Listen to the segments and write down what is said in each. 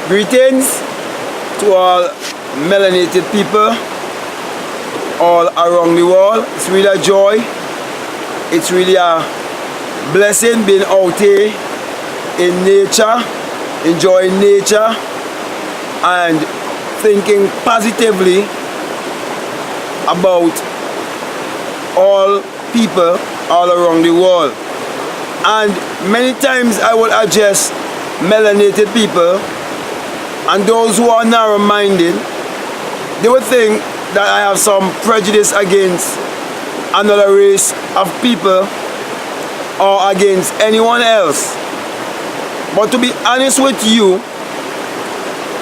Greetings to all melanated people all around the world. It's really a joy. It's really a blessing being out here in nature, enjoying nature and thinking positively about all people all around the world. And many times I will address melanated people, and those who are narrow-minded, they would think that I have some prejudice against another race of people or against anyone else. But to be honest with you,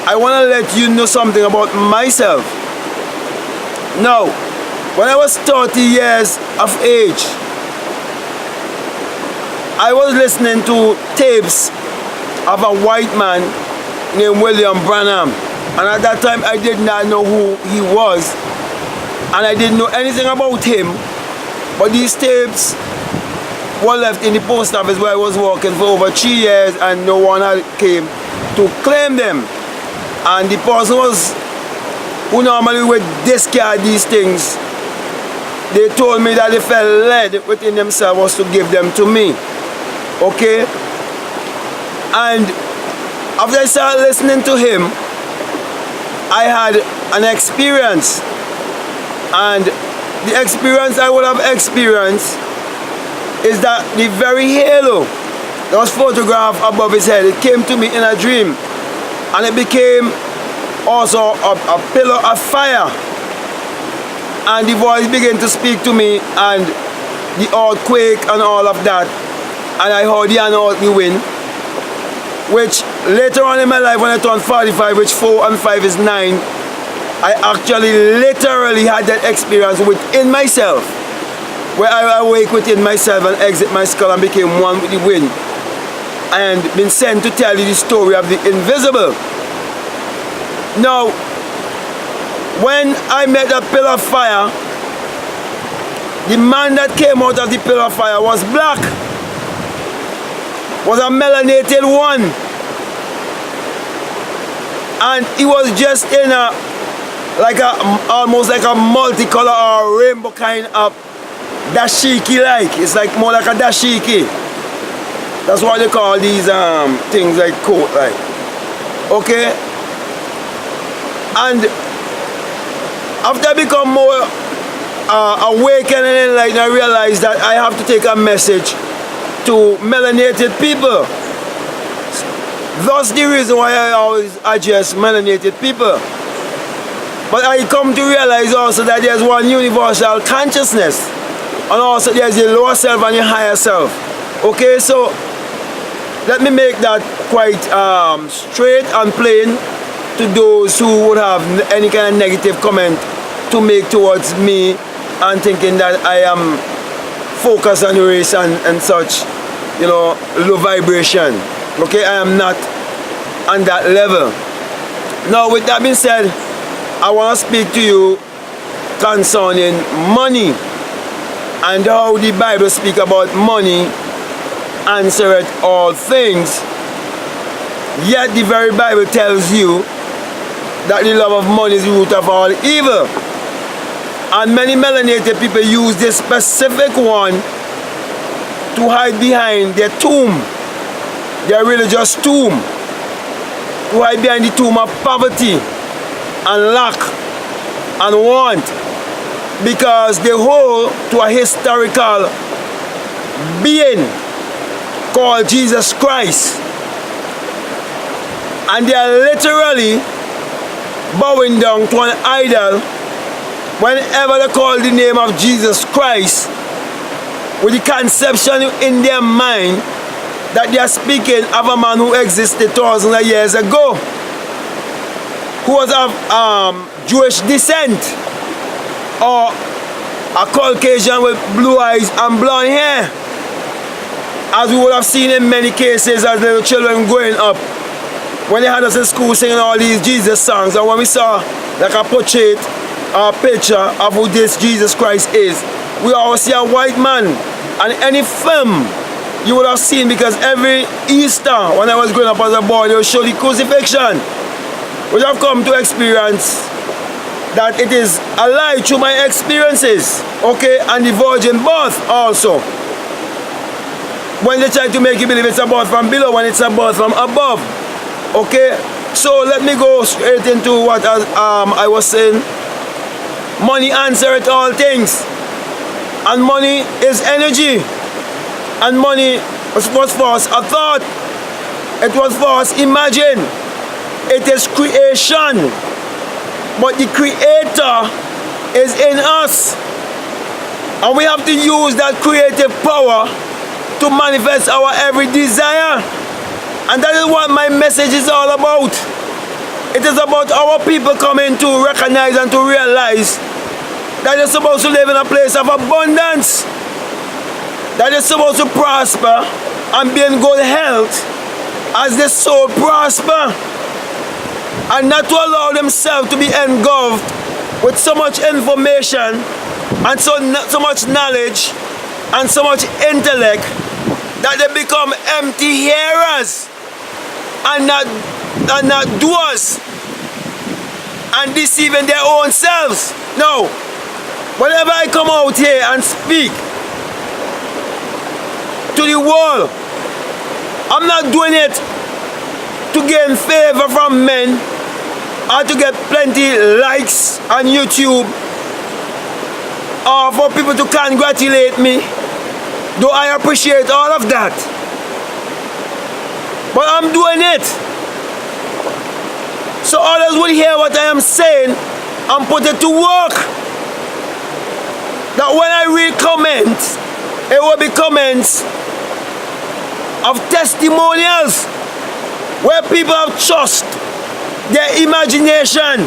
I want to let you know something about myself. Now, when I was 30 years of age, I was listening to tapes of a white man named William Branham, and at that time I did not know who he was, and I didn't know anything about him. But these tapes were left in the post office where I was working for over 3 years, and no one had came to claim them. And the person who normally would discard these things, they told me that they felt led within themselves was to give them to me. Okay? And after I started listening to him, I had an experience. And the experience I would have experienced is that the very halo that was photographed above his head, it came to me in a dream. And it became also a pillar of fire. And the voice began to speak to me, and the earthquake and all of that. And I heard the out the wind, which later on in my life when I turned 45, which 4 and 5 is 9, I actually literally had that experience within myself, where I awake within myself and exit my skull and became one with the wind, and been sent to tell you the story of the invisible. Now, when I met that pillar of fire, the man that came out of the pillar of fire was black, was a melanated one, and he was just in a almost like a multicolor or rainbow kind of dashiki like. It's like more like a dashiki. That's what they call these things like coat like. Okay? And after I become more awakened and enlightened, I realized that I have to take a message to melanated people. That's the reason why I always address melanated people. But I come to realize also that there's one universal consciousness, and also there's your lower self and your higher self. Okay, so let me make that quite straight and plain to those who would have any kind of negative comment to make towards me and thinking that I am focused on race and such, you know, low vibration. Okay, I am not on that level. Now, with that being said, I want to speak to you concerning money and how the Bible speaks about money answereth all things. Yet the very Bible tells you that the love of money is the root of all evil. And many melanated people use this specific one to hide behind their tomb, their religious tomb, to hide behind the tomb of poverty and lack and want, because they hold to a historical being called Jesus Christ, and they are literally bowing down to an idol whenever they call the name of Jesus Christ, with the conception in their mind that they are speaking of a man who existed thousands of years ago, who was of Jewish descent, or a Caucasian with blue eyes and blonde hair, as we would have seen in many cases as little children growing up, when they had us in school singing all these Jesus songs, and when we saw like a portrait or a picture of who this Jesus Christ is, we always see a white man, and any film you would have seen, because every Easter when I was growing up as a boy, they would show the crucifixion, which I've come to experience that it is a lie through my experiences, okay, and the virgin birth also. When they try to make you believe it's a birth from below, when it's a birth from above, okay. So let me go straight into what I was saying. Money answereth all things, and money is energy, and money was first a thought, it was first imagine, it is creation, but the creator is in us, and we have to use that creative power to manifest our every desire. And that is what my message is all about. It is about our people coming to recognize and to realize that they're supposed to live in a place of abundance, that they're supposed to prosper and be in good health as their soul prosper, and not to allow themselves to be engulfed with so much information and so much knowledge and so much intellect that they become empty hearers and not doers, and deceiving their own selves. No, whenever I come out here and speak to the world, I'm not doing it to gain favor from men or to get plenty likes on YouTube or for people to congratulate me, though I appreciate all of that. But I'm doing it so others will hear what I am saying and put it to work. That when I read comments, it will be comments of testimonials where people have trust their imagination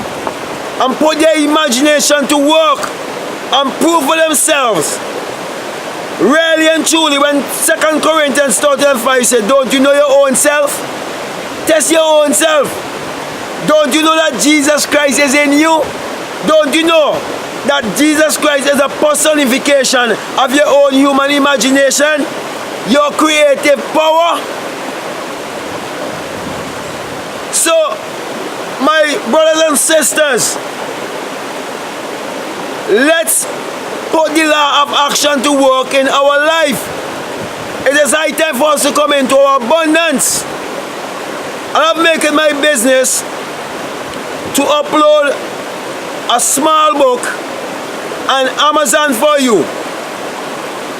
and put their imagination to work and prove for themselves. Really and truly, when 2 Corinthians 13:5 said, don't you know your own self? Test your own self. Don't you know that Jesus Christ is in you? Don't you know that Jesus Christ is a personification of your own human imagination, your creative power? So, my brothers and sisters, let's put the law of action to work in our life. It is high time for us to come into our abundance. And I've made it my business to upload a small book on Amazon for you.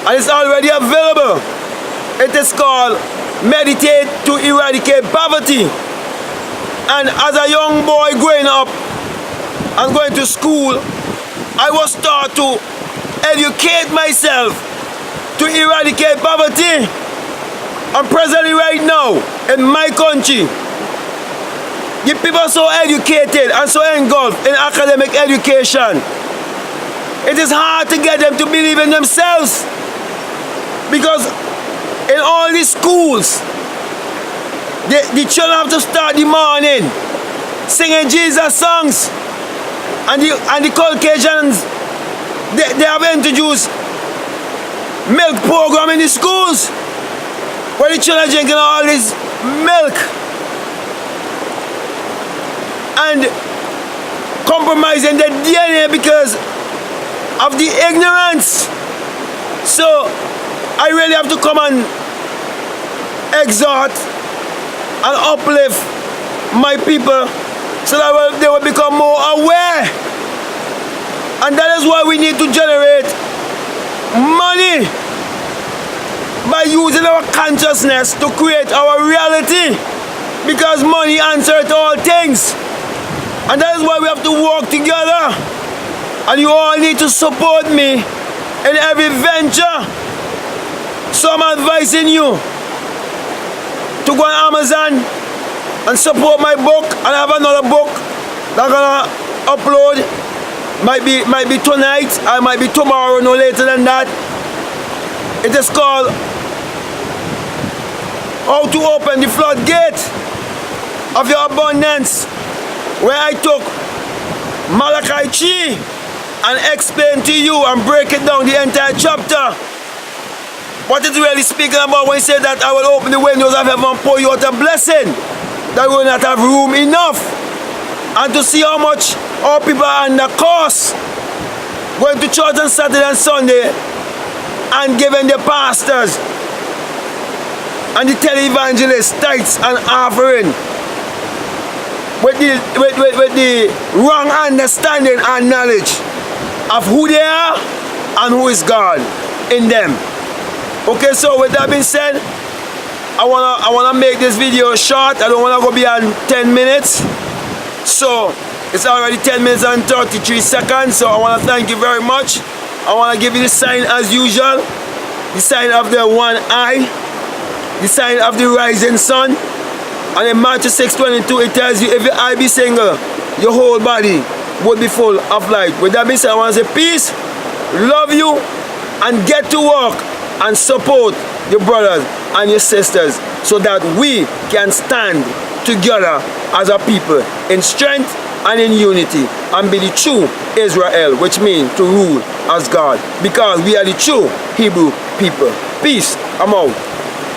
And it's already available. It is called Meditate to Eradicate Poverty. And as a young boy growing up and going to school, I was taught to educate myself to eradicate poverty. And presently right now in my country, the people are so educated and so engulfed in academic education, it is hard to get them to believe in themselves, because in all these schools the children have to start the morning singing Jesus songs, and the Caucasians, they have introduced milk program in the schools where the children are drinking all this milk and compromising their DNA because of the ignorance. So I really have to come and exhort and uplift my people so that they will become more aware. And that is why we need to generate money by using our consciousness to create our reality, because money answers all things. And that is why we have to work together, and you all need to support me in every venture. So I'm advising you to go on Amazon and support my book, and I have another book that I'm gonna upload. Might be tonight, I might be tomorrow, no later than that. It is called How to Open the Floodgate of Your Abundance, where I took Malachi 3 and explain to you and break it down the entire chapter What is really speaking about when he said that I will open the windows of heaven and pour you out a blessing? That we will not have room enough. And to see how much our people are under cost. Going to church on Saturday and Sunday and giving the pastors and the televangelists tithes and offering with the wrong understanding and knowledge of who they are and who is God in them. Okay, so with that being said, I wanna make this video short. I don't wanna go beyond 10 minutes. So it's already 10 minutes and 33 seconds. So I wanna thank you very much. I wanna give you the sign as usual. The sign of the one eye. The sign of the rising sun. And in Matthew 6:22 it tells you if your eye be single, your whole body would be full of light. With that being said, I wanna say peace, love you, and get to work and support your brothers and your sisters so that we can stand together as a people in strength and in unity and be the true Israel, which means to rule as God, because we are the true Hebrew people. Peace. I'm out.